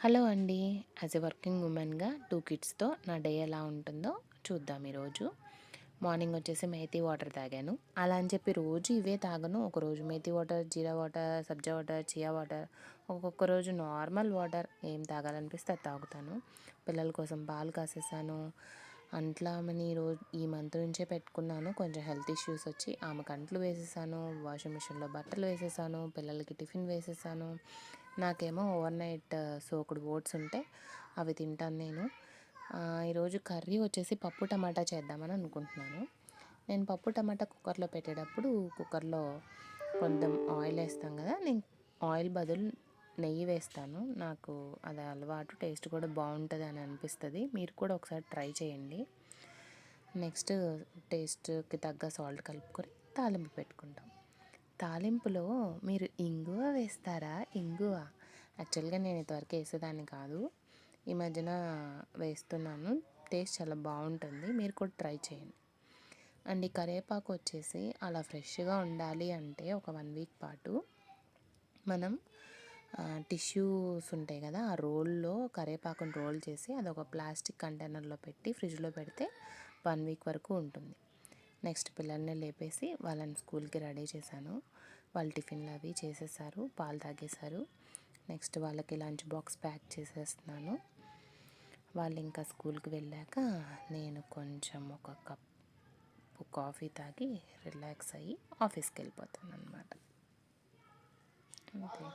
Hello అండి. As a working ఉమెన్‌గా 2 కిడ్స్‌తో నా day ఎలా ఉంటుందో చూద్దాం ఈరోజు. మార్నింగ్ వచ్చేసి మేతి వాటర్ తాగాను. అలా అని చెప్పి రోజు ఇవే తాగను. ఒకరోజు మేతి వాటర్, జీరా వాటర్, సబ్జా వాటర్, చియా వాటర్, ఒక్కొక్క రోజు నార్మల్ వాటర్ ఏం తాగాలనిపిస్తే అది తాగుతాను. పిల్లల కోసం పాలు కాసేసాను. అంట్లామని ఈ మంత్ నుంచే పెట్టుకున్నాను. కొంచెం హెల్త్ ఇష్యూస్ వచ్చి ఆమెకు అంట్లు వేసేసాను. వాషింగ్ మిషన్‌లో బట్టలు వేసేసాను. పిల్లలకి టిఫిన్ వేసేసాను. నాకేమో ఓవర్ నైట్ సోక్డ్ ఓట్స్ ఉంటే అవి తింటాను నేను. ఈరోజు కర్రీ వచ్చేసి పప్పు టమాటా చేద్దామని అనుకుంటున్నాను. నేను పప్పు టమాటా కుక్కర్లో పెట్టేటప్పుడు కుక్కర్లో కొంచెం ఆయిల్ వేస్తాం కదా, నేను ఆయిల్ బదులు నెయ్యి వేస్తాను. నాకు అది అలవాటు, టేస్ట్ కూడా బాగుంటుంది అని అనిపిస్తుంది. మీరు కూడా ఒకసారి ట్రై చేయండి. నెక్స్ట్ టేస్ట్కి తగ్గ సాల్ట్ కలుపుకొని తాలింపు పెట్టుకుంటాం. తాలింపులో మీరు ఇంగువ వేస్తారా? ఇంగువ యాక్చువల్గా నేను ఇంతవరకు వేసేదాన్ని కాదు. ఈ మధ్యన వేస్తున్నాను. టేస్ట్ చాలా బాగుంటుంది. మీరు కూడా ట్రై చేయండి. అండ్ ఈ కరివేపాకు వచ్చేసి అలా ఫ్రెష్గా ఉండాలి అంటే ఒక 1 వీక్ పాటు మనం టిష్యూస్ ఉంటాయి కదా, ఆ రోల్లో కరివేపాకుని రోల్ చేసి అదొక ప్లాస్టిక్ కంటైనర్లో పెట్టి ఫ్రిడ్జ్లో పెడితే 1 వీక్ వరకు ఉంటుంది. నెక్స్ట్ పిల్లల్ని లేపేసి వాళ్ళని స్కూల్కి రెడీ చేశాను. వాళ్ళు టిఫిన్లు అవి చేసేసారు, పాలు తాగేశారు. నెక్స్ట్ వాళ్ళకి లంచ్ బాక్స్ ప్యాక్ చేసేస్తున్నాను. వాళ్ళు ఇంకా స్కూల్కి వెళ్ళాక నేను కొంచెం ఒక కప్పు కాఫీ తాగి రిలాక్స్ అయ్యి ఆఫీస్కి వెళ్ళిపోతాను అనమాట. అంతే.